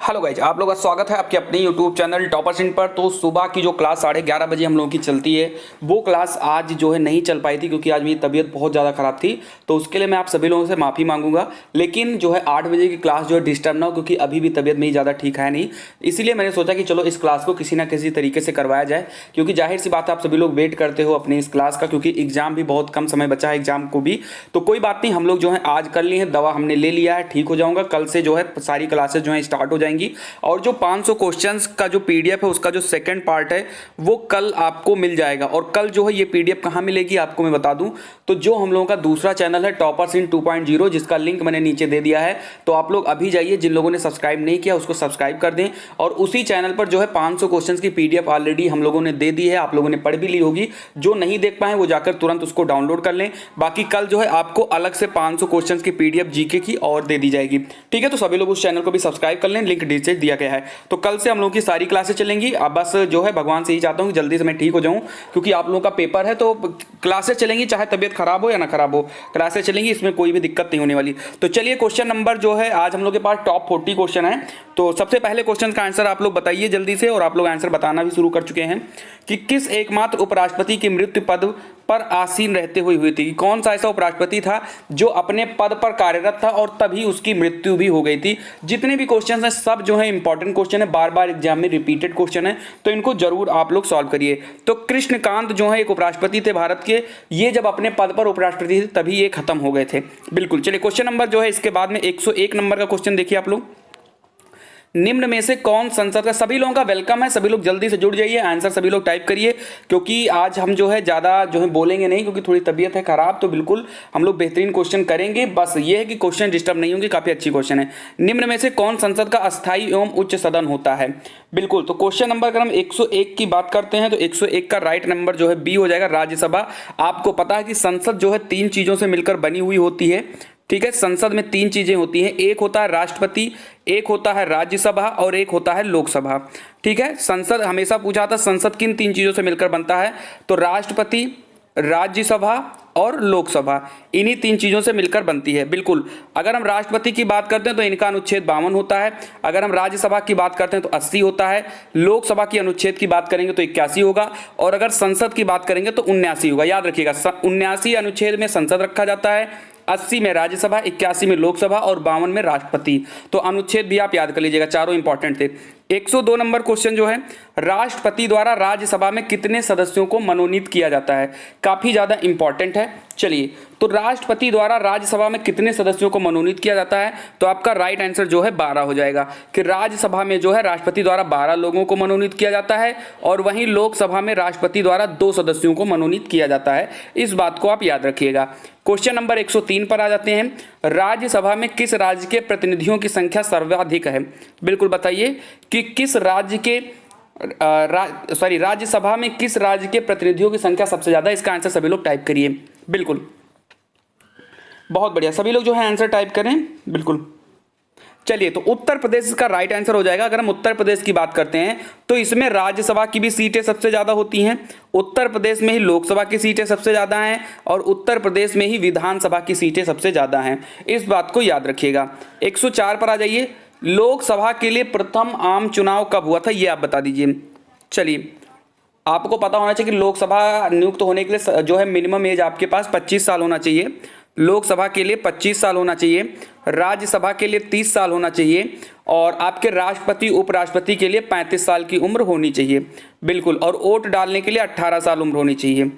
Hello guys, आप लोगों का स्वागत है आपके अपने यूट्यूब चैनल टॉपर्स इन पर। तो सुबह की जो क्लास 11:30 बजे हम लोगों की चलती है वो क्लास आज जो है नहीं चल पाई थी क्योंकि आज मेरी तबीयत बहुत ज़्यादा ख़राब थी। तो उसके लिए मैं आप सभी लोगों से माफ़ी मांगूंगा। लेकिन जो है 8 बजे की क्लास जो है डिस्टर्ब ना हो, क्योंकि अभी भी तबीयत मेरी ज़्यादा ठीक है नहीं। इसीलिए मैंने सोचा कि चलो इस क्लास को किसी ना किसी तरीके से करवाया जाए, क्योंकि जाहिर सी बात है आप सभी लोग वेट करते हो अपनी इस क्लास का, क्योंकि एग्जाम भी बहुत कम समय बचा है एग्जाम को भी। तो कोई बात नहीं, हम लोग जो है आज कर लिए हैं, दवा हमने ले लिया है, ठीक हो जाऊंगा। कल से जो है सारी क्लासेस जो है स्टार्ट हो जाएंगी और जो 500 क्वेश्चंस का जो पीडीएफ है उसका जो सेकंड पार्ट है वो कल आपको मिल जाएगा। और कल जो है ये पीडीएफ कहाँ मिलेगी आपको मैं बता दूं, तो जो हम लोगों का दूसरा चैनल है टॉपर्स इन 2.0, जिसका लिंक मैंने नीचे दे दिया है। तो आप लोग अभी जाइए, जिन लोगों ने सब्सक्राइब नहीं किया उसको सब्सक्राइब कर दें। और उसी चैनल पर जो है 500 क्वेश्चन की पीडीएफ ऑलरेडी हम लोगों ने दे दी है, आप लोगों ने पढ़ भी ली होगी। जो नहीं देख पाए वो जाकर तुरंत उसको डाउनलोड कर लें। बाकी कल जो है आपको अलग से 500 क्वेश्चन की पीडीएफ जीके की और दे दी जाएगी। ठीक है, तो सभी लोग उस चैनल को भी सब्सक्राइब कर लें, लिंक नीचे दिया गया है। तो कल से हम लोगों की सारी क्लासेस चलेंगी। अब बस जो है भगवान से ही चाहता हूँ कि जल्दी से मैं ठीक हो जाऊँ, क्योंकि आप लोगों का पेपर है। तो क्लासेस चलेंगी, चाहे तबीयत खराब हो या ना खराब हो, क्लासेस चलेंगी, इसमें कोई भी दिक्कत नहीं होने वाली। तो चलिए, क्वेश्चन नंबर जो है आज हम लोग के पास टॉप 40 क्वेश्चन है। तो सबसे पहले क्वेश्चन का आंसर आप लोग बताइए जल्दी से, और आप लोग आंसर बताना भी शुरू कर चुके हैं कि किस एकमात्र उपराष्ट्रपति की मृत्यु पद पर आसीन रहते हुए हुई थी। कौन सा ऐसा उपराष्ट्रपति था जो अपने पद पर कार्यरत था और तभी उसकी मृत्यु भी हो गई थी। जितने भी क्वेश्चन हैं सब जो है इंपॉर्टेंट क्वेश्चन है, बार बार एग्जाम में रिपीटेड क्वेश्चन है, तो इनको जरूर आप लोग सॉल्व करिए। तो कृष्णकांत जो है एक उपराष्ट्रपति थे भारत के, ये जब अपने पद पर उपराष्ट्रपति थे तभी ये खत्म हो गए थे। बिल्कुल, चलिए क्वेश्चन नंबर जो है इसके बाद में 101 नंबर का क्वेश्चन देखिए आप लोग। निम्न में से कौन संसद का, सभी लोगों का वेलकम है, सभी लोग जल्दी से जुड़ जाइए, आंसर सभी लोग टाइप करिए, क्योंकि आज हम जो है ज़्यादा जो है बोलेंगे नहीं, क्योंकि थोड़ी तबीयत है खराब। तो बिल्कुल हम लोग बेहतरीन क्वेश्चन करेंगे, बस ये है कि क्वेश्चन डिस्टर्ब नहीं होंगे, काफ़ी अच्छी क्वेश्चन है। निम्न में से कौन संसद का अस्थायी एवं उच्च सदन होता है। बिल्कुल, तो क्वेश्चन नंबर अगर हम 101 की बात करते हैं तो 101 का राइट नंबर जो है बी हो जाएगा, राज्यसभा। आपको पता है कि संसद जो है 3 चीज़ों से मिलकर बनी हुई होती है। ठीक है, संसद में 3 चीजें होती हैं, एक होता है राष्ट्रपति, एक होता है राज्यसभा और एक होता है लोकसभा। ठीक है, संसद हमेशा पूछा था संसद किन 3 चीजों से मिलकर बनता है, तो राष्ट्रपति, राज्यसभा और लोकसभा, इन्हीं 3 चीजों से मिलकर बनती है। बिल्कुल, अगर हम राष्ट्रपति की बात करते हैं तो इनका अनुच्छेद 52 होता है, अगर हम राज्यसभा की बात करते हैं तो 80 होता है, लोकसभा की अनुच्छेद की बात करेंगे तो 81 होगा, और अगर संसद की बात करेंगे तो 79 होगा। याद रखिएगा, 79 अनुच्छेद में संसद रखा जाता है, 80 में राज्यसभा, 81 में लोकसभा और 52 में राष्ट्रपति। तो अनुच्छेद भी आप याद कर लीजिएगा, चारों इंपॉर्टेंट थे। 102 नंबर क्वेश्चन जो है, राष्ट्रपति द्वारा राज्यसभा में कितने सदस्यों को मनोनीत किया जाता है, काफी ज्यादा इंपॉर्टेंट है। चलिए, तो राष्ट्रपति द्वारा राज्यसभा में कितने सदस्यों को मनोनीत किया जाता है, तो आपका राइट आंसर जो है 12 हो जाएगा, कि राज्यसभा में जो है राष्ट्रपति द्वारा 12 लोगों को मनोनीत किया जाता है, और वहीं लोकसभा में राष्ट्रपति द्वारा 2 सदस्यों को मनोनीत किया जाता है। इस बात को आप याद रखिएगा। क्वेश्चन नंबर 103 पर आ जाते हैं। राज्यसभा में किस राज्य के प्रतिनिधियों की संख्या सर्वाधिक है। बिल्कुल बताइए कि किस राज्य के राज्यसभा में किस राज्य के प्रतिनिधियों की संख्या सबसे ज्यादा है। इसका आंसर सभी लोग टाइप करिए। बिल्कुल, बहुत बढ़िया, सभी लोग जो है आंसर टाइप करें। बिल्कुल, चलिए, तो उत्तर प्रदेश का राइट आंसर हो जाएगा। अगर हम उत्तर प्रदेश की बात करते हैं तो इसमें राज्यसभा की भी सीटें सबसे ज्यादा होती हैं, उत्तर प्रदेश में ही लोकसभा की सीटें सबसे ज्यादा हैं, और उत्तर प्रदेश में ही विधानसभा की सीटें सबसे ज्यादा हैं। इस बात को याद रखिएगा। 104 पर आ जाइए। लोकसभा के लिए प्रथम आम चुनाव कब हुआ था, ये आप बता दीजिए। चलिए, आपको पता होना चाहिए कि लोकसभा नियुक्त होने के लिए जो है मिनिमम एज आपके पास 25 साल होना चाहिए। लोकसभा के लिए 25 साल होना चाहिए, राज्यसभा के लिए 30 साल होना चाहिए, और आपके राष्ट्रपति उपराष्ट्रपति के लिए 35 साल की उम्र होनी चाहिए। बिल्कुल, और वोट डालने के लिए 18 साल उम्र होनी चाहिए।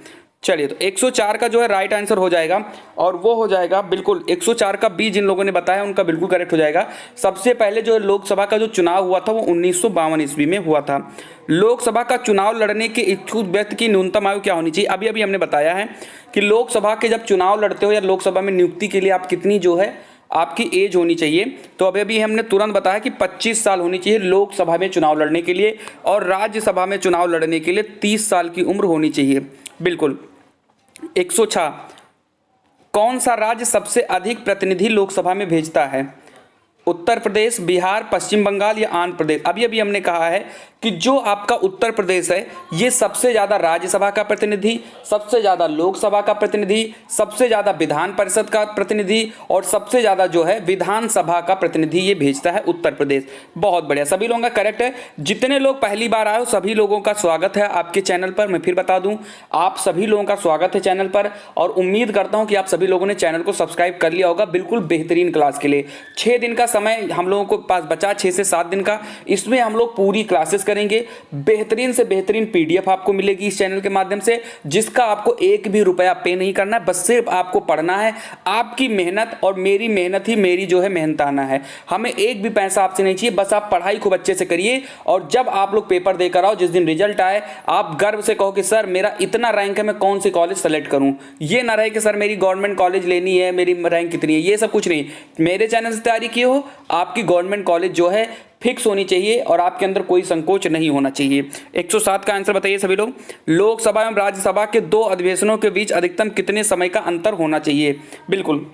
चलिए, तो 104 का जो है राइट आंसर हो जाएगा, और वो हो जाएगा बिल्कुल 104 का बी। जिन लोगों ने बताया उनका बिल्कुल करेक्ट हो जाएगा। सबसे पहले जो लोकसभा का जो चुनाव हुआ था वो 1952 ईस्वी में हुआ था। लोकसभा का चुनाव लड़ने के इच्छुक व्यक्ति की न्यूनतम आयु क्या होनी चाहिए। अभी अभी हमने बताया है कि लोकसभा के जब चुनाव लड़ते हो या लोकसभा में नियुक्ति के लिए आप कितनी जो है आपकी एज होनी चाहिए, तो अभी अभी हमने तुरंत बताया कि 25 साल होनी चाहिए लोकसभा में चुनाव लड़ने के लिए, और राज्यसभा में चुनाव लड़ने के लिए 30 साल की उम्र होनी चाहिए। बिल्कुल। 106, कौन सा राज्य सबसे अधिक प्रतिनिधि लोकसभा में भेजता है। उत्तर प्रदेश, बिहार, पश्चिम बंगाल या आंध्र प्रदेश? अभी अभी हमने कहा है कि जो आपका उत्तर प्रदेश है ये सबसे ज्यादा राज्यसभा का प्रतिनिधि, सबसे ज्यादा लोकसभा का प्रतिनिधि, सबसे ज्यादा विधान परिषद का प्रतिनिधि और सबसे ज्यादा जो है विधानसभा का प्रतिनिधि ये भेजता है उत्तर प्रदेश। बहुत बढ़िया, सभी लोगों का करेक्ट है। जितने लोग पहली बार आए हो सभी लोगों का स्वागत है आपके चैनल पर। मैं फिर बता दूं, आप सभी लोगों का स्वागत है चैनल पर और उम्मीद करता हूं कि आप सभी लोगों ने चैनल को सब्सक्राइब कर लिया होगा बिल्कुल बेहतरीन क्लास के लिए। 6 दिन का समय हम लोगों को पास बचा, 6 से 7 दिन का, इसमें हम लोग पूरी क्लासेस करेंगे। बेहतरीन से बेहतरीन पीडीएफ आपको मिलेगी इस चैनल के माध्यम से, जिसका आपको एक भी रुपया पे नहीं करना है, बस सिर्फ आपको पढ़ना है। आपकी मेहनत और मेरी मेहनत ही मेरी जो है मेहनताना है, हमें एक भी पैसा आपसे नहीं चाहिए, बस आप पढ़ाई खूब अच्छे से करिए और जब आप लोग पेपर देकर आओ, जिस दिन रिजल्ट आए, आप गर्व से कहो कि सर मेरा इतना रैंक है, मैं कौन सी कॉलेज सेलेक्ट करूं। ये ना रहे कि सर मेरी गवर्नमेंट कॉलेज लेनी है, मेरी रैंक कितनी है, ये सब कुछ नहीं। मेरे चैनल से तैयारी किए हो, आपकी गवर्नमेंट कॉलेज जो है फिक्स होनी चाहिए और आपके अंदर कोई संकोच नहीं होना चाहिए। 107 का आंसर बताइए सभी लोग। लोकसभा एवं राज्यसभा के 2 अधिवेशनों के बीच अधिकतम कितने समय का अंतर होना चाहिए? बिल्कुल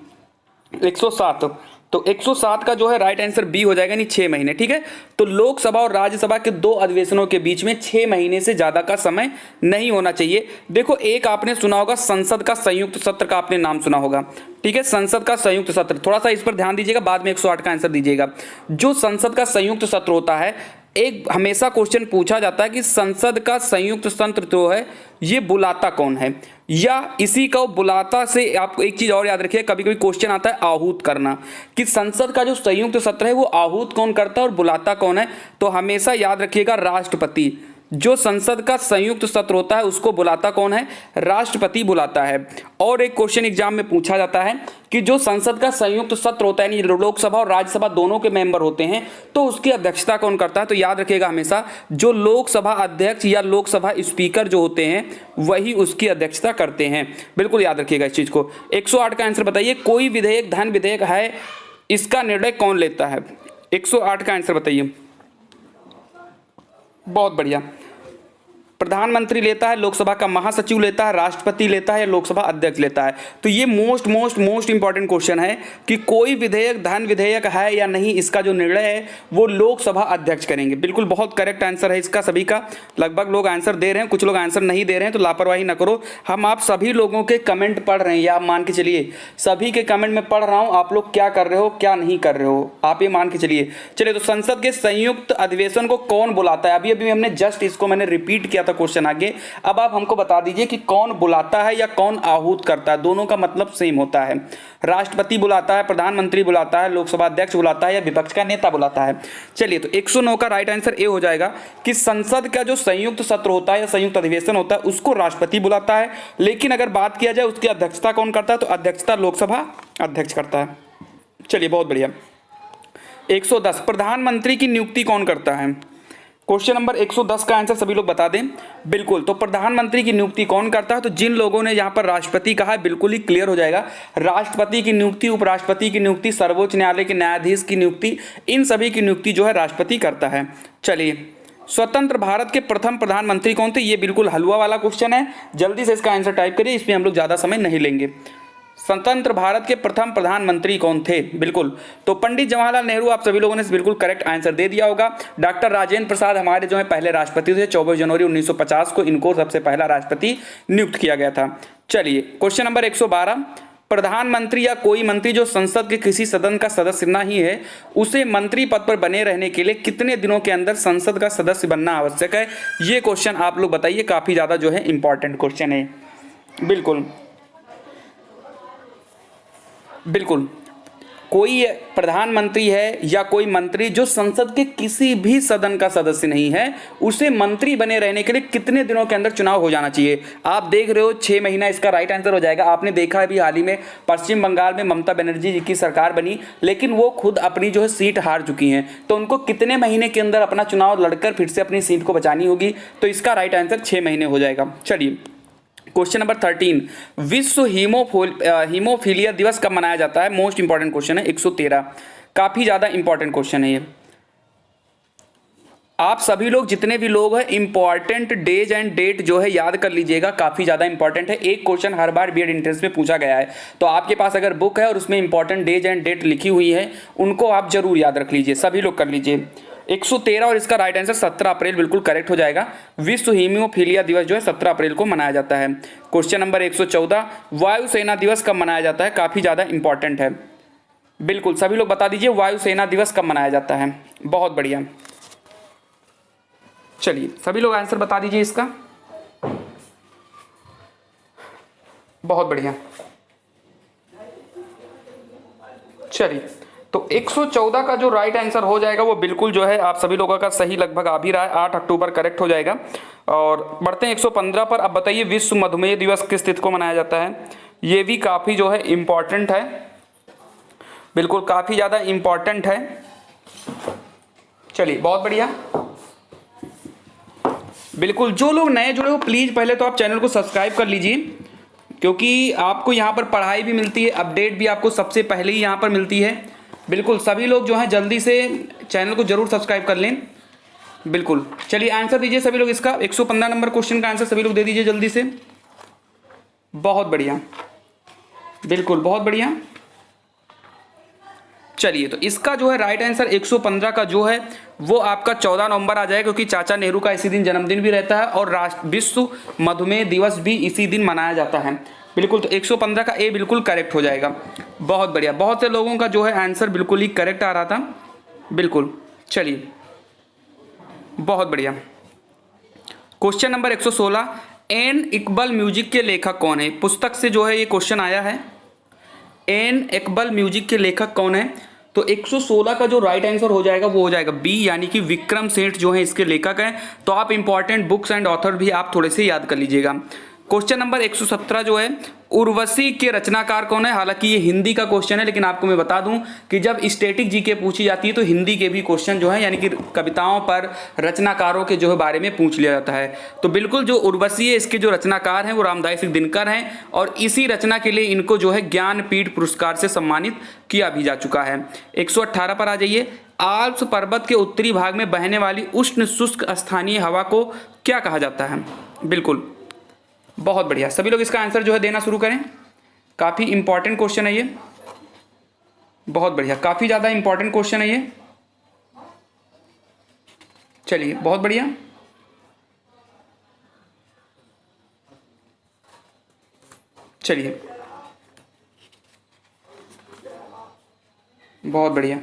107, तो 107 का जो है राइट आंसर बी हो जाएगा, यानी 6 महीने। ठीक है, तो लोकसभा और राज्यसभा के 2 अधिवेशनों के बीच में 6 महीने से ज्यादा का समय नहीं होना चाहिए। देखो, एक आपने सुना होगा संसद का संयुक्त सत्र का आपने नाम सुना होगा। ठीक है, संसद का संयुक्त सत्र, थोड़ा सा इस पर ध्यान दीजिएगा, बाद में 108 का आंसर दीजिएगा। जो संसद का संयुक्त सत्र होता है, एक हमेशा क्वेश्चन पूछा जाता है कि संसद का संयुक्त सत्र जो है ये बुलाता कौन है, या इसी को बुलाता से आपको एक चीज और याद रखिए, कभी कभी क्वेश्चन आता है आहूत करना, कि संसद का जो संयुक्त सत्र है वो आहूत कौन करता है और बुलाता कौन है। तो हमेशा याद रखिएगा राष्ट्रपति, जो संसद का संयुक्त सत्र होता है उसको बुलाता कौन है? राष्ट्रपति बुलाता है। और एक क्वेश्चन एग्जाम में पूछा जाता है कि जो संसद का संयुक्त सत्र होता है, यानी लोकसभा और राज्यसभा दोनों के मेंबर होते हैं, तो उसकी अध्यक्षता कौन करता है? तो याद रखिएगा हमेशा जो लोकसभा अध्यक्ष या लोकसभा स्पीकर जो होते हैं वही उसकी अध्यक्षता करते हैं। बिल्कुल याद रखिएगा इस चीज को। 108 का आंसर बताइए, कोई विधेयक धन विधेयक है, इसका निर्णय कौन लेता है? 108 का आंसर बताइए। बहुत बढ़िया, प्रधानमंत्री लेता है, लोकसभा का महासचिव लेता है, राष्ट्रपति लेता है या लोकसभा अध्यक्ष लेता है? तो ये मोस्ट इंपॉर्टेंट क्वेश्चन है कि कोई विधेयक धन विधेयक है या नहीं, इसका जो निर्णय है वो लोकसभा अध्यक्ष करेंगे। बिल्कुल बहुत करेक्ट आंसर है इसका, सभी का लगभग लोग आंसर दे रहे हैं, कुछ लोग आंसर नहीं दे रहे हैं, तो लापरवाही ना करो। हम आप सभी लोगों के कमेंट पढ़ रहे हैं, या आप मान के चलिए सभी के कमेंट में पढ़ रहा हूं, आप लोग क्या कर रहे हो क्या नहीं कर रहे हो, आप ये मान के चलिए। चलिए, तो संसद के संयुक्त अधिवेशन को कौन बुलाता है? अभी अभी हमने जस्ट इसको मैंने रिपीट किया था क्वेश्चन आगे। अब आप हमको बता दीजिए कि कौन बुलाता है या कौन आहूत करता है, दोनों का मतलब सेम होता है। राष्ट्रपति बुलाता है, प्रधानमंत्री बुलाता है, लोकसभा अध्यक्ष बुलाता है या विपक्ष का नेता बुलाता है? चलिए, तो 109 का राइट आंसर ए हो जाएगा कि संसद का जो संयुक्त सत्र होता है या संयुक्त अधिवेशन होता है उसको राष्ट्रपति बुलाता है। लेकिन अगर बात किया जाए उसकी अध्यक्षता कौन करता है, तो अध्यक्षता लोकसभा अध्यक्ष करता है। चलिए, बहुत बढ़िया। 110, प्रधानमंत्री की नियुक्ति कौन करता है? क्वेश्चन नंबर 110 का आंसर सभी लोग बता दें। बिल्कुल, तो प्रधानमंत्री की नियुक्ति कौन करता है? तो जिन लोगों ने यहाँ पर राष्ट्रपति कहा है बिल्कुल ही क्लियर हो जाएगा। राष्ट्रपति की नियुक्ति, उपराष्ट्रपति की नियुक्ति, सर्वोच्च न्यायालय के न्यायाधीश की नियुक्ति, इन सभी की नियुक्ति जो है राष्ट्रपति करता है। चलिए, स्वतंत्र भारत के प्रथम प्रधानमंत्री कौन थे? ये बिल्कुल हलवा वाला क्वेश्चन है, जल्दी से इसका आंसर टाइप करिए, इसमें हम लोग ज्यादा समय नहीं लेंगे। स्वतंत्र भारत के प्रथम प्रधानमंत्री कौन थे? बिल्कुल, तो पंडित जवाहरलाल नेहरू, आप सभी लोगों ने बिल्कुल करेक्ट आंसर दे दिया होगा। डॉक्टर राजेंद्र प्रसाद हमारे जो है पहले राष्ट्रपति थे, 24 जनवरी 1950 को इनको सबसे पहला राष्ट्रपति नियुक्त किया गया था। चलिए, क्वेश्चन नंबर 112, प्रधानमंत्री या कोई मंत्री जो संसद के किसी सदन का सदस्य नहीं है, उसे मंत्री पद पर बने रहने के लिए कितने दिनों के अंदर संसद का सदस्य बनना आवश्यक है? ये क्वेश्चन आप लोग बताइए, काफी ज्यादा जो है इंपॉर्टेंट क्वेश्चन है। बिल्कुल, कोई प्रधानमंत्री है या कोई मंत्री जो संसद के किसी भी सदन का सदस्य नहीं है, उसे मंत्री बने रहने के लिए कितने दिनों के अंदर चुनाव हो जाना चाहिए? आप देख रहे हो 6 महीना इसका राइट आंसर हो जाएगा। आपने देखा है भी हाल ही में पश्चिम बंगाल में ममता बनर्जी जी की सरकार बनी, लेकिन वो खुद अपनी जो है सीट हार चुकी हैं, तो उनको कितने महीने के अंदर अपना चुनाव लड़कर फिर से अपनी सीट को बचानी होगी? तो इसका राइट आंसर 6 महीने हो जाएगा। चलिए, क्वेश्चन नंबर 13, विश्व हीमोफीलिया दिवस कब मनाया जाता है? मोस्ट इंपॉर्टेंट क्वेश्चन है। 113, काफी ज्यादा इंपॉर्टेंट क्वेश्चन है ये। आप सभी लोग जितने भी लोग हैं इंपॉर्टेंट डेज एंड डेट जो है याद कर लीजिएगा, काफ़ी ज़्यादा इंपॉर्टेंट है। एक क्वेश्चन हर बार बीएड एंट्रेंस में पूछा गया है, तो आपके पास अगर बुक है और उसमें इंपॉर्टेंट डेज एंड डेट लिखी हुई है उनको आप जरूर याद रख लीजिए, सभी लोग कर लीजिए। 113 और इसका राइट आंसर 17 अप्रैल बिल्कुल करेक्ट हो जाएगा। विश्व हीमोफीलिया दिवस जो है 17 अप्रैल को मनाया जाता है। क्वेश्चन नंबर 114, वायुसेना दिवस कब मनाया जाता है, काफ़ी ज़्यादा इंपॉर्टेंट है। बिल्कुल सभी लोग बता दीजिए वायुसेना दिवस कब मनाया जाता है। बहुत बढ़िया, चलिए सभी लोग आंसर बता दीजिए इसका। बहुत बढ़िया, चलिए तो 114 का जो राइट आंसर हो जाएगा वो बिल्कुल जो है आप सभी लोगों का सही लगभग आ भी रहा है, 8 अक्टूबर करेक्ट हो जाएगा। और बढ़ते हैं 115 पर। अब बताइए विश्व मधुमेह दिवस किस तिथि को मनाया जाता है। ये भी काफ़ी जो है इम्पॉर्टेंट है, बिल्कुल काफ़ी ज़्यादा इम्पॉर्टेंट है। चलिए बहुत बढ़िया, बिल्कुल जो लोग नए जुड़े हो प्लीज़ पहले तो आप चैनल को सब्सक्राइब कर लीजिए, क्योंकि आपको यहाँ पर पढ़ाई भी मिलती है, अपडेट भी आपको सबसे पहले ही यहाँ पर मिलती है। बिल्कुल सभी लोग जो हैं जल्दी से चैनल को जरूर सब्सक्राइब कर लें। बिल्कुल चलिए आंसर दीजिए सभी लोग इसका। 115 नंबर क्वेश्चन का आंसर सभी लोग दे दीजिए जल्दी से। बहुत बढ़िया, बिल्कुल बहुत बढ़िया। चलिए तो इसका जो है राइट आंसर 115 का जो है वो आपका 14 नवंबर आ जाएगा, क्योंकि चाचा नेहरू का इसी दिन जन्मदिन भी रहता है और विश्व मधुमेह दिवस भी इसी दिन मनाया जाता है। बिल्कुल तो 115 का ए बिल्कुल करेक्ट हो जाएगा। बहुत बढ़िया, बहुत से लोगों का जो है आंसर बिल्कुल ही करेक्ट आ रहा था। बिल्कुल चलिए बहुत बढ़िया। क्वेश्चन नंबर 116, एन इकबाल म्यूजिक के लेखक कौन है। पुस्तक से जो है ये क्वेश्चन आया है, एन इकबाल म्यूजिक के लेखक कौन है। तो 116 का जो राइट आंसर हो जाएगा वो हो जाएगा बी, यानी कि विक्रम सेठ जो है इसके लेखक हैं। तो आप इंपॉर्टेंट बुक्स एंड ऑथर भी आप थोड़े से याद कर लीजिएगा। क्वेश्चन नंबर 117 जो है उर्वशी के रचनाकार कौन है। हालांकि ये हिंदी का क्वेश्चन है, लेकिन आपको मैं बता दूं कि जब स्टैटिक जीके पूछी जाती है तो हिंदी के भी क्वेश्चन जो है यानी कि कविताओं पर रचनाकारों के जो है बारे में पूछ लिया जाता है। तो बिल्कुल जो उर्वशी है इसके जो रचनाकार हैं वो रामधारी सिंह दिनकर हैं, और इसी रचना के लिए इनको जो है ज्ञानपीठ पुरस्कार से सम्मानित किया भी जा चुका है। 118 पर आ जाइए। आल्प्स पर्वत के उत्तरी भाग में बहने वाली उष्ण शुष्क स्थानीय हवा को क्या कहा जाता है। बिल्कुल बहुत बढ़िया, सभी लोग इसका आंसर जो है देना शुरू करें। काफ़ी इंपॉर्टेंट क्वेश्चन है ये, बहुत बढ़िया, काफ़ी ज़्यादा इंपॉर्टेंट क्वेश्चन है ये। चलिए बहुत बढ़िया, चलिए बहुत बढ़िया।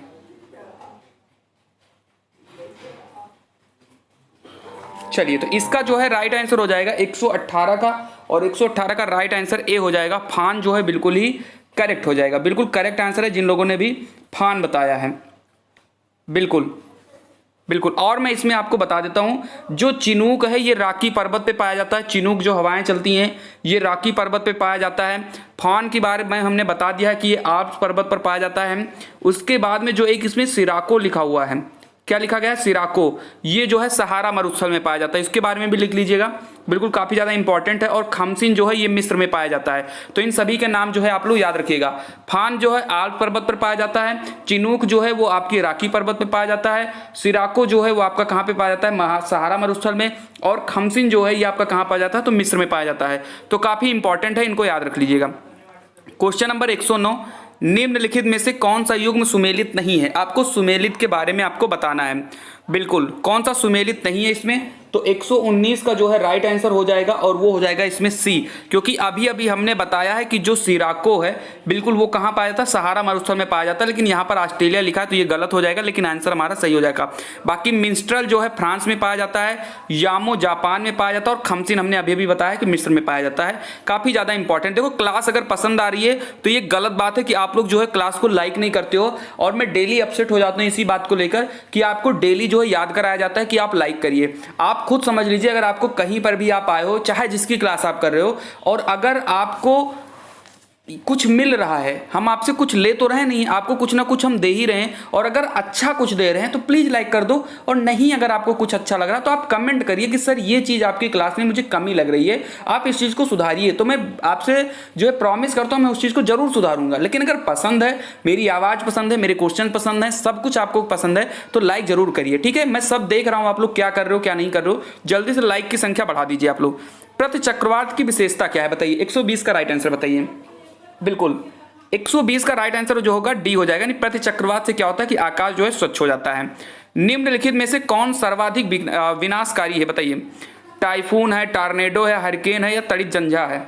चलिए तो इसका जो है राइट आंसर हो जाएगा 118 का, और 118 का राइट आंसर ए हो जाएगा फान, जो है बिल्कुल ही करेक्ट हो जाएगा। बिल्कुल करेक्ट आंसर है जिन लोगों ने भी फान बताया है। बिल्कुल बिल्कुल, और मैं इसमें आपको बता देता हूं जो चिनूक है ये राकी पर्वत पे पाया जाता है। चिनूक जो हवाएं चलती हैं ये राकी पर्वत पे पाया जाता है। फान के बारे में हमने बता दिया है कि ये आल्प्स पर्वत पर पाया जाता है। उसके बाद में जो एक इसमें सिराको लिखा हुआ है, क्या लिखा गया है, सिराको, ये जो है सहारा मरुस्थल में पाया जाता है, इसके बारे में भी लिख लीजिएगा। बिल्कुल काफ़ी ज़्यादा इंपॉर्टेंट है। और खमसिन जो है ये मिस्र में पाया जाता है। तो इन सभी के नाम जो है आप लोग याद रखिएगा। फान जो है आल्प पर्वत पर पाया जाता है, चिनूक जो है वो आपकी राकी पर्वत पर पाया जाता है, सिराको जो है वो आपका कहाँ पे पाया जाता है, सहारा मरुस्थल में, और खमसिन जो है ये आपका कहाँ पाया जाता है, तो मिस्र में पाया जाता है। तो काफ़ी इंपॉर्टेंट है, इनको याद रख लीजिएगा। क्वेश्चन नंबर 109, निम्नलिखित में से कौन सा युग्म सुमेलित नहीं है। आपको सुमेलित के बारे में आपको बताना है। बिल्कुल कौन सा सुमेलित नहीं है इसमें, तो 119 का जो है राइट आंसर हो जाएगा, और वो हो जाएगा इसमें सी, क्योंकि अभी अभी हमने बताया है कि जो सिराको है बिल्कुल वो कहाँ पाया जाता है, सहारा मरुस्थल में पाया जाता है, लेकिन यहाँ पर ऑस्ट्रेलिया लिखा है तो ये गलत हो जाएगा, लेकिन आंसर हमारा सही हो जाएगा। बाकी मिंस्ट्रल जो है फ्रांस में पाया जाता है, यामो जापान में पाया जाता है, और खमसिन हमने अभी अभी बताया कि मिस्र में पाया जाता है। काफ़ी ज़्यादा इंपॉर्टेंट। देखो क्लास अगर पसंद आ रही है तो ये गलत बात है कि आप लोग जो है क्लास को लाइक नहीं करते हो, और मैं डेली अपसेट हो जाता हूँ इसी बात को लेकर कि आपको डेली जो है याद कराया जाता है कि आप लाइक करिए। आप खुद समझ लीजिए, अगर आपको कहीं पर भी आप आए हो, चाहे जिसकी क्लास आप कर रहे हो, और अगर आपको कुछ मिल रहा है, हम आपसे कुछ ले तो रहे नहीं, आपको कुछ ना कुछ हम दे ही रहे हैं। और अगर अच्छा कुछ दे रहे हैं तो प्लीज़ लाइक कर दो, और नहीं अगर आपको कुछ अच्छा लग रहा तो आप कमेंट करिए कि सर ये चीज़ आपकी क्लास में मुझे कमी लग रही है, आप इस चीज़ को सुधारिए। तो मैं आपसे जो है प्रॉमिस करता हूँ मैं उस चीज़ को जरूर सुधारूंगा। लेकिन अगर पसंद है, मेरी आवाज़ पसंद है, मेरे क्वेश्चन पसंद है, सब कुछ आपको पसंद है तो लाइक जरूर करिए, ठीक है। मैं सब देख रहा हूँ आप लोग क्या कर रहे हो क्या नहीं कर रहे हो, जल्दी से लाइक की संख्या बढ़ा दीजिए आप लोग। प्रतिचक्रवात की विशेषता क्या है बताइए, 120 का राइट आंसर बताइए। बिल्कुल 120 का राइट आंसर जो होगा डी हो जाएगा। नहीं, प्रतिचक्रवात से क्या होता है कि आकाश जो है स्वच्छ हो जाता है। निम्नलिखित में से कौन सर्वाधिक विनाशकारी है बताइए। टाइफून है, टॉर्नेडो है, हरिकेन है या तड़ित जंझा है,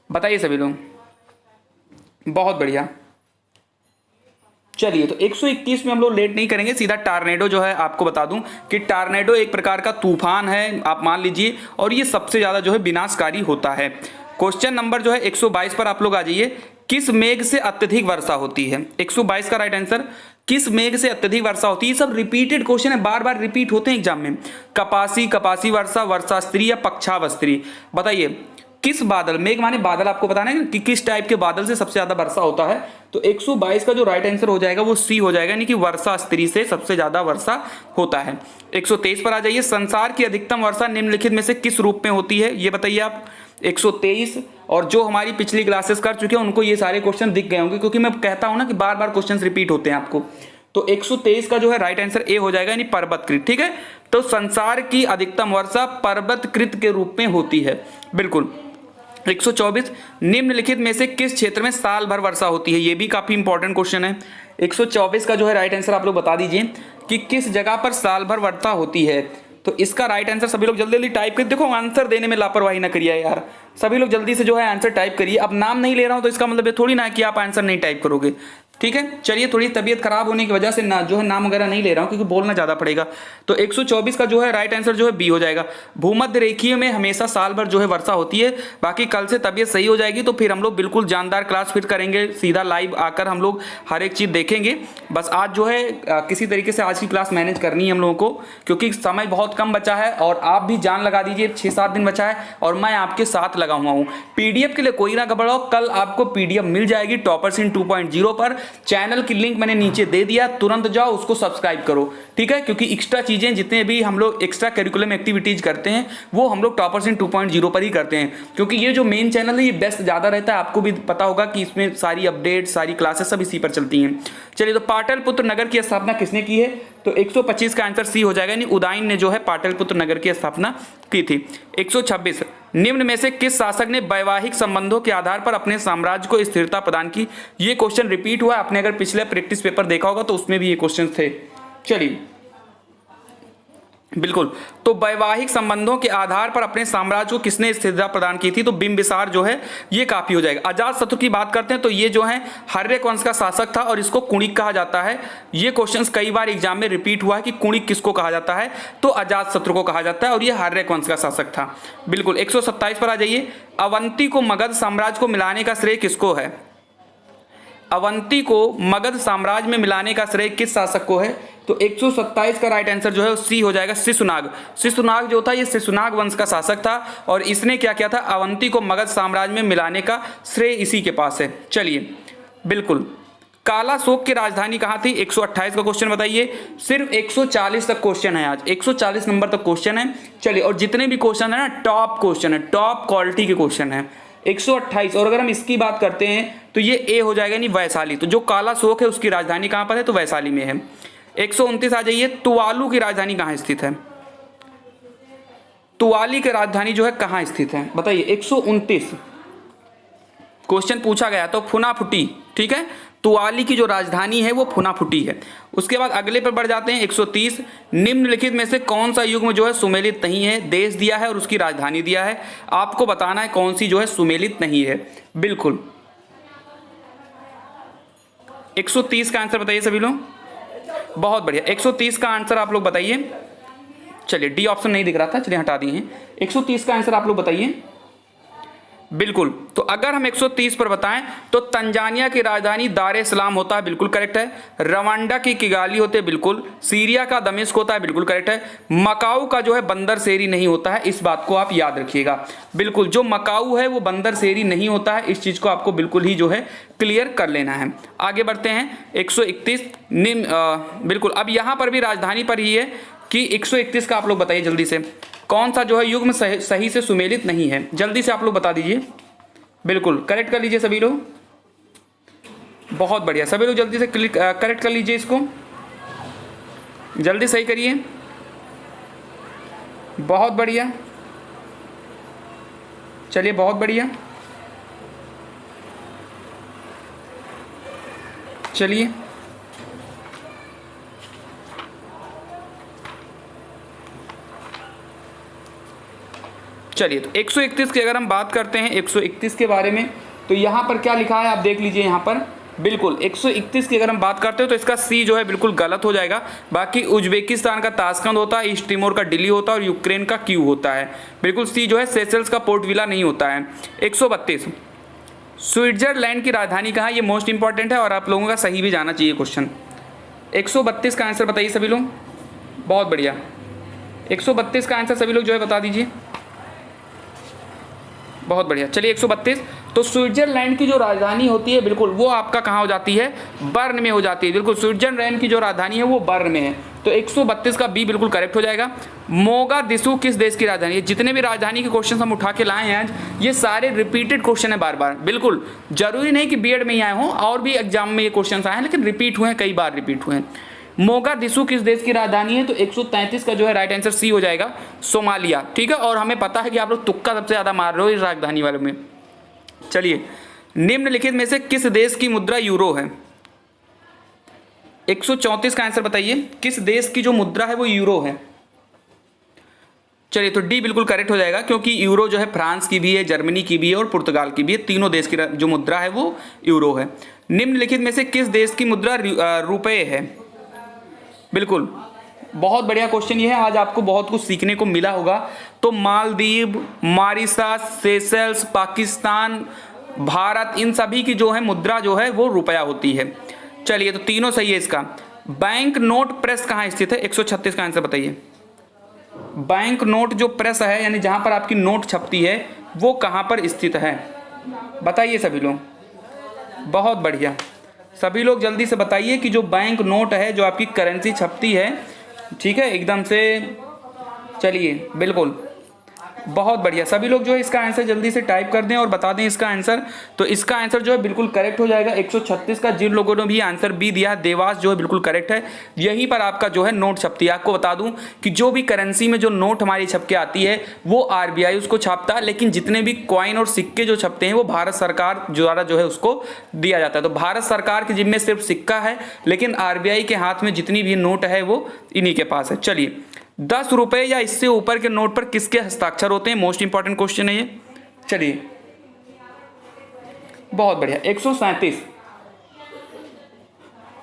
बताइए सभी लोग। बहुत बढ़िया, चलिए तो 121 में हम लोग लेट नहीं करेंगे, सीधा टॉर्नेडो जो है आपको बता दूं कि टॉर्नेडो एक प्रकार का तूफान है आप मान लीजिए, और ये सबसे ज्यादा जो है विनाशकारी होता है। क्वेश्चन नंबर जो है 122 पर आप लोग आ जाइए। किस मेघ से अत्यधिक वर्षा होती है, 122 का राइट आंसर। किस मेघ से अत्यधिक वर्षा होती है, सब रिपीटेड क्वेश्चन है, बार बार रिपीट होते हैं एग्जाम में। कपासी, कपासी वर्षा, वर्षास्त्री या पक्षावस्त्री, बताइए किस बादल, मेघ माने बादल, आपको बताना है कि किस टाइप के बादल से सबसे ज्यादा वर्षा होता है। तो 122 का जो राइट आंसर हो जाएगा वो सी हो जाएगा, यानी कि वर्षा स्त्री से सबसे ज्यादा वर्षा होता है। 123 पर आ जाइए। संसार की अधिकतम वर्षा निम्नलिखित में से किस रूप में होती है, ये बताइए आप। 123, और जो हमारी पिछली क्लासेस कर चुके हैं उनको ये सारे क्वेश्चन दिख गए होंगे, क्योंकि मैं कहता हूं ना कि बार बार क्वेश्चन रिपीट होते हैं आपको। तो 123 का जो है राइट आंसर ए हो जाएगा, यानी पर्वतकृत, ठीक है। तो संसार की अधिकतम वर्षा पर्वतकृत के रूप में होती है, बिल्कुल। 124, निम्नलिखित में से किस क्षेत्र में साल भर वर्षा होती है, ये भी काफी इंपॉर्टेंट क्वेश्चन है। 124 का जो है राइट आंसर आप लोग बता दीजिए कि किस जगह पर साल भर वर्षा होती है। तो इसका राइट आंसर सभी लोग जल्दी जल्दी टाइप करिए। देखो आंसर देने में लापरवाही ना करिए यार, सभी लोग जल्दी से जो है आंसर टाइप करिए। अब नाम नहीं ले रहा हूं तो इसका मतलब ये थोड़ी ना है कि आप आंसर नहीं टाइप करोगे, ठीक है। चलिए, थोड़ी तबीयत खराब होने की वजह से ना जो है नाम वगैरह नहीं ले रहा हूं क्योंकि बोलना ज्यादा पड़ेगा। तो 124 का जो है राइट आंसर जो है बी हो जाएगा। भूमध्य रेखीय में हमेशा साल भर जो है वर्षा होती है। बाकी कल से तबीयत सही हो जाएगी तो फिर हम लोग बिल्कुल जानदार क्लास फिट करेंगे, सीधा लाइव आकर हम लोग हर एक चीज देखेंगे। बस आज जो है किसी तरीके से आज की क्लास मैनेज करनी है हम लोगों को, क्योंकि समय बहुत कम बचा है और आप भी जान लगा दीजिए, 6-7 दिन बचा है और मैं आपके साथ लगा हुआ हूँ। पीडीएफ के लिए कोई ना घबराओ, कल आपको पीडीएफ मिल जाएगी टॉपर्स इन 2.0 पर। चैनल की लिंक मैंने नीचे दे दिया, तुरंत जाओ उसको सब्सक्राइब करो, ठीक है। क्योंकि एक्स्ट्रा चीजें जितने भी हम लोग एक्स्ट्रा करिकुलम एक्टिविटीज करते हैं वो हम लोग टॉपर्स इन 2.0 पर ही करते हैं, क्योंकि ये जो मेन चैनल है ये बेस्ट ज्यादा रहता है। आपको भी पता होगा कि इसमें सारी अपडेट, सारी क्लासेस सब इसी पर चलती हैं। चलिए, तो पाटलिपुत्र नगर की स्थापना किसने की है, तो 125 का आंसर सी हो जाएगा, यानी उदयन ने जो है पाटलिपुत्र नगर की स्थापना की थी। 126, निम्न में से किस शासक ने वैवाहिक संबंधों के आधार पर अपने साम्राज्य को स्थिरता प्रदान की। ये क्वेश्चन रिपीट हुआ, आपने अगर पिछले प्रैक्टिस पेपर देखा होगा तो उसमें भी ये क्वेश्चन थे। चलिए, बिल्कुल, तो वैवाहिक संबंधों के आधार पर अपने साम्राज्य को किसने स्थिरता प्रदान की थी, तो बिंबिसार जो है ये काफी हो जाएगा। अजातशत्रु की बात करते हैं तो ये जो है हर्यक वंश का शासक था और इसको कुणिक कहा जाता है। ये क्वेश्चंस कई बार एग्जाम में रिपीट हुआ है कि कुणिक किसको कहा जाता है, तो अजातशत्रु को कहा जाता है और ये हर्यक वंश का शासक था, बिल्कुल। 127 पर आ जाइए। अवंती को मगध साम्राज्य को मिलाने का श्रेय किसको है, अवंती को मगध साम्राज्य में मिलाने का श्रेय किस शासक को है, तो 127 का राइट आंसर जो है सी हो जाएगा, शिशुनाग। शिशुनाग जो था ये शिशुनाग वंश का शासक था और इसने क्या किया था, अवंती को मगध साम्राज्य में मिलाने का श्रेय इसी के पास है। चलिए, बिल्कुल। काला शोक की राजधानी कहाँ थी, 128 का क्वेश्चन बताइए। सिर्फ 140 तक क्वेश्चन है आज, 140 नंबर तक क्वेश्चन है। चलिए, और जितने भी क्वेश्चन है ना टॉप क्वेश्चन है, टॉप क्वालिटी के क्वेश्चन है 128। और अगर हम इसकी बात करते हैं तो ये ए हो जाएगा, यानी वैशाली। तो जो काला शोक है उसकी राजधानी कहां पर है, तो वैशाली में है। 129 आ जाइए। तुवालू की राजधानी कहां स्थित है, तुवाली की राजधानी जो है कहां स्थित है बताइए। 129 क्वेश्चन पूछा गया तो फुनाफुटी, ठीक है। तुवाली की जो राजधानी है वो फुनाफुटी है। उसके बाद अगले पर बढ़ जाते हैं 130। निम्नलिखित में से कौन सा युग्म जो है सुमेलित नहीं है, देश दिया है और उसकी राजधानी दिया है, आपको बताना है कौन सी जो है सुमेलित नहीं है, बिल्कुल। 130 का आंसर बताइए सभी लोग, बहुत बढ़िया। 130 का आंसर आप लोग बताइए। चलिए, डी ऑप्शन नहीं दिख रहा था, चलिए हटा दिए हैं। 130 का आंसर आप लोग बताइए। बिल्कुल। तो अगर हम 130 पर बताएं तो तंजानिया की राजधानी दार एस सलाम होता है, बिल्कुल करेक्ट है। रवांडा की किगाली होते है, बिल्कुल। सीरिया का दमिश्क होता है, बिल्कुल करेक्ट है। मकाऊ का जो है बंदर सेरी नहीं होता है, इस बात को आप याद रखिएगा। बिल्कुल, जो मकाऊ है वो बंदर सेरी नहीं होता है, इस चीज को आपको बिल्कुल ही जो है क्लियर कर लेना है। आगे बढ़ते हैं 131 बिल्कुल। अब यहां पर भी राजधानी पर ही है कि 131 का आप लोग बताइए जल्दी से, कौन सा जो है युग्म सही से सुमेलित नहीं है, जल्दी से आप लोग बता दीजिए। बिल्कुल करेक्ट कर लीजिए सभी लोग, बहुत बढ़िया। सभी लोग जल्दी से करेक्ट कर लीजिए, इसको जल्दी सही करिए, बहुत बढ़िया। चलिए बहुत बढ़िया, चलिए चलिए। तो 131 की अगर हम बात करते हैं 131 के बारे में, तो यहाँ पर क्या लिखा है आप देख लीजिए। यहाँ पर बिल्कुल 131 की अगर हम बात करते हो तो इसका सी जो है बिल्कुल गलत हो जाएगा। बाकी उज्बेकिस्तान का ताशकंद होता है, ईस्ट तिमोर का दिल्ली होता है और यूक्रेन का क्यू होता है। बिल्कुल सी जो है सेशल्स का पोर्ट विला नहीं होता है। 132 स्विट्जरलैंड की राजधानी कहाँ, ये मोस्ट इंपॉर्टेंट है और आप लोगों का सही भी जाना चाहिए क्वेश्चन। 132 का आंसर बताइए सभी लोग, बहुत बढ़िया। 132 का आंसर सभी लोग जो है बता दीजिए, बहुत बढ़िया। चलिए 132, तो स्विट्जरलैंड की जो राजधानी होती है बिल्कुल वो आपका कहाँ हो जाती है, बर्न में हो जाती है। बिल्कुल स्विट्जरलैंड की जो राजधानी है वो बर्न में है, तो 132 का बी बिल्कुल करेक्ट हो जाएगा। मोगादिशु किस देश की राजधानी है। जितने भी राजधानी के क्वेश्चन हम उठा के लाए हैं आज, ये सारे रिपीटेड क्वेश्चन है बार बार। बिल्कुल जरूरी नहीं कि बीएड में ही आए हों, और भी एग्जाम में ये क्वेश्चन आए हैं, लेकिन रिपीट हुए हैं, कई बार रिपीट हुए हैं। मोगादिशु किस देश की राजधानी है, तो 133 का जो है राइट आंसर सी हो जाएगा, सोमालिया। ठीक है, और हमें पता है कि आप लोग तुक्का सबसे ज्यादा मार रहे हो इस राजधानी वाले में। चलिए, निम्नलिखित में से किस देश की मुद्रा यूरो है। 134 का आंसर बताइए, किस देश की जो मुद्रा है वो यूरो है। चलिए, तो डी बिल्कुल करेक्ट हो जाएगा, क्योंकि यूरो जो है फ्रांस की भी है, जर्मनी की भी है और पुर्तगाल की भी है। तीनों देश की जो मुद्रा है वो यूरो है। निम्नलिखित में से किस देश की मुद्रा रुपए है। बिल्कुल बहुत बढ़िया क्वेश्चन ये है, आज आपको बहुत कुछ सीखने को मिला होगा। तो मालदीव, मॉरिशस, सेशल्स, पाकिस्तान, भारत, इन सभी की जो है मुद्रा जो है वो रुपया होती है। चलिए, तो तीनों सही है इसका। बैंक नोट प्रेस कहाँ स्थित है, 136 का आंसर बताइए। बैंक नोट जो प्रेस है, यानी जहां पर आपकी नोट छपती है, वो कहां पर स्थित है, बताइए सभी लोग, बहुत बढ़िया। सभी लोग जल्दी से बताइए कि जो बैंक नोट है, जो आपकी करेंसी छपती है, ठीक है, एकदम से। चलिए बिल्कुल बहुत बढ़िया। सभी लोग जो है इसका आंसर जल्दी से टाइप कर दें और बता दें इसका आंसर। तो इसका आंसर जो है बिल्कुल करेक्ट हो जाएगा 136 का। जिन लोगों ने भी आंसर बी दिया है, देवास जो है बिल्कुल करेक्ट है। यहीं पर आपका जो है नोट छपती है। आपको बता दूं कि जो भी करेंसी में जो नोट हमारी छप के आती है वो आरबीआई उसको छापता है, लेकिन जितने भी कॉइन और सिक्के जो छपते हैं वो भारत सरकार द्वारा जो है उसको दिया जाता है। तो भारत सरकार के जिम्मे सिर्फ सिक्का है, लेकिन आरबीआई के हाथ में जितनी भी नोट है वो इन्हीं के पास है। चलिए, 10 रुपए या इससे ऊपर के नोट पर किसके हस्ताक्षर होते हैं, मोस्ट इंपॉर्टेंट क्वेश्चन है ये। चलिए बहुत बढ़िया, 137।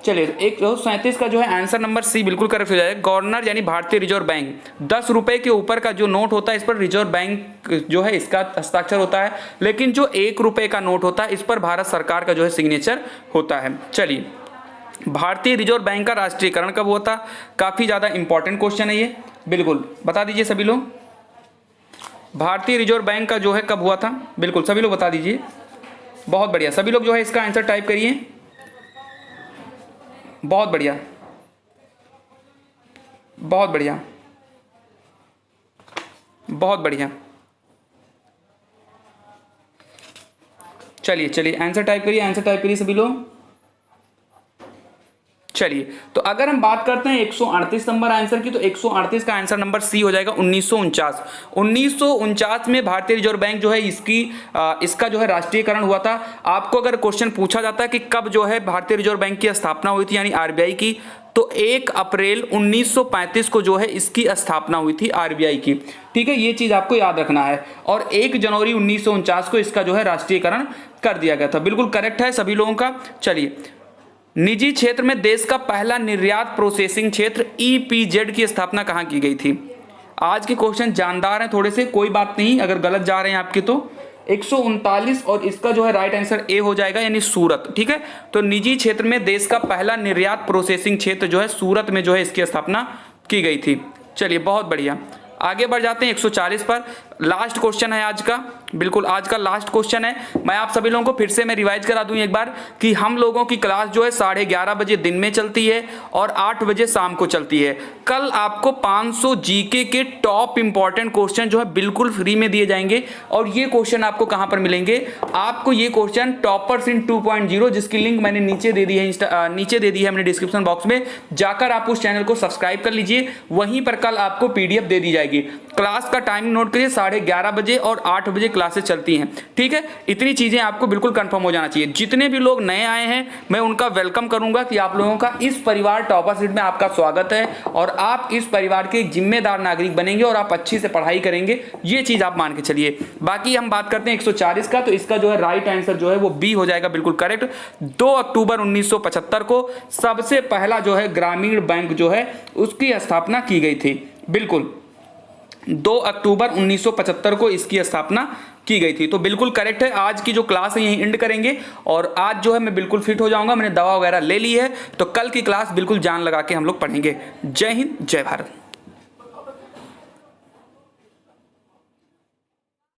चलिए, 137 का जो है आंसर नंबर सी बिल्कुल करेक्ट हो जाएगा। गवर्नर यानी भारतीय रिजर्व बैंक, 10 रुपए के ऊपर का जो नोट होता है इस पर रिजर्व बैंक जो है इसका हस्ताक्षर होता है, लेकिन जो 1 रुपए का नोट होता है इस पर भारत सरकार का जो है सिग्नेचर होता है। चलिए, भारतीय रिजर्व बैंक का राष्ट्रीयकरण कब हुआ था, काफी ज्यादा इंपॉर्टेंट क्वेश्चन है ये, बिल्कुल बता दीजिए सभी लोग। भारतीय रिजर्व बैंक का जो है कब हुआ था, बिल्कुल सभी लोग बता दीजिए, बहुत बढ़िया। सभी लोग जो है इसका आंसर टाइप करिए, बहुत बढ़िया, बहुत बढ़िया, बहुत बढ़िया। चलिए चलिए, आंसर टाइप करिए, आंसर टाइप करिए सभी लोग। चलिए, तो अगर हम बात करते हैं 138 नंबर आंसर की, तो 138 का आंसर नंबर सी हो जाएगा, 1949। 1949 में भारतीय रिजर्व बैंक जो है इसका जो है राष्ट्रीयकरण हुआ था। आपको अगर क्वेश्चन पूछा जाता है कि कब जो है भारतीय रिजर्व बैंक की स्थापना हुई थी, यानी आरबीआई की, तो 1 अप्रैल 1935 को जो है इसकी स्थापना हुई थी आरबीआई की। ठीक है, ये चीज आपको याद रखना है। और 1 जनवरी 1949 को इसका जो है राष्ट्रीयकरण कर दिया गया था। बिल्कुल करेक्ट है सभी लोगों का। चलिए, निजी क्षेत्र में देश का पहला निर्यात प्रोसेसिंग क्षेत्र ईपीजेड की स्थापना कहां की गई थी। आज के क्वेश्चन जानदार हैं थोड़े से, कोई बात नहीं, अगर गलत जा रहे हैं आपके तो 139 और इसका जो है राइट आंसर ए हो जाएगा यानी सूरत। ठीक है, तो निजी क्षेत्र में देश का पहला निर्यात प्रोसेसिंग क्षेत्र जो है सूरत में जो है इसकी स्थापना की गई थी। चलिए बहुत बढ़िया, आगे बढ़ जाते हैं 140 पर। लास्ट क्वेश्चन है आज का, बिल्कुल आज का लास्ट क्वेश्चन है। मैं आप सभी लोगों को फिर से मैं रिवाइज करा दूं एक बार कि हम लोगों की क्लास जो है 11:30 बजे दिन में चलती है और 8 बजे शाम को चलती है। कल आपको 500 जीके के टॉप इंपॉर्टेंट क्वेश्चन जो है बिल्कुल फ्री में दिए जाएंगे। और ये क्वेश्चन आपको कहां पर मिलेंगे? आपको ये क्वेश्चन टॉपर्स इन 2.0 जिसकी लिंक मैंने नीचे दे दी है, नीचे दे दी है मैंने डिस्क्रिप्शन बॉक्स में, जाकर आप उस चैनल को सब्सक्राइब कर लीजिए। वहीं पर कल आपको पीडीएफ दे दी जाएगी। क्लास का टाइमिंग नोट करिए, 11:30 बजे और 8 बजे क्लासेस चलती हैं। ठीक है, इतनी चीजें आपको बिल्कुल कंफर्म हो जाना चाहिए। जितने भी लोग नए आए हैं मैं उनका वेलकम करूंगा कि आप लोगों का इस परिवार टॉपर सीट में आपका स्वागत है और आप इस परिवार के एक जिम्मेदार नागरिक बनेंगे और आप अच्छी से पढ़ाई करेंगे, ये चीज आप मान के चलिए। बाकी हम बात करते हैं 140 का, तो इसका जो है राइट आंसर जो है वो बी हो जाएगा, बिल्कुल करेक्ट। 2 अक्टूबर 1975 को सबसे पहला जो है ग्रामीण बैंक जो है उसकी स्थापना की गई थी। बिल्कुल 2 अक्टूबर 1975 को इसकी स्थापना की गई थी। तो बिल्कुल करेक्ट है। आज की जो क्लास है यहीं एंड करेंगे और आज जो है मैं बिल्कुल फिट हो जाऊंगा, मैंने दवा वगैरह ले ली है, तो कल की क्लास बिल्कुल जान लगा के हम लोग पढ़ेंगे। जय हिंद, जय भारत।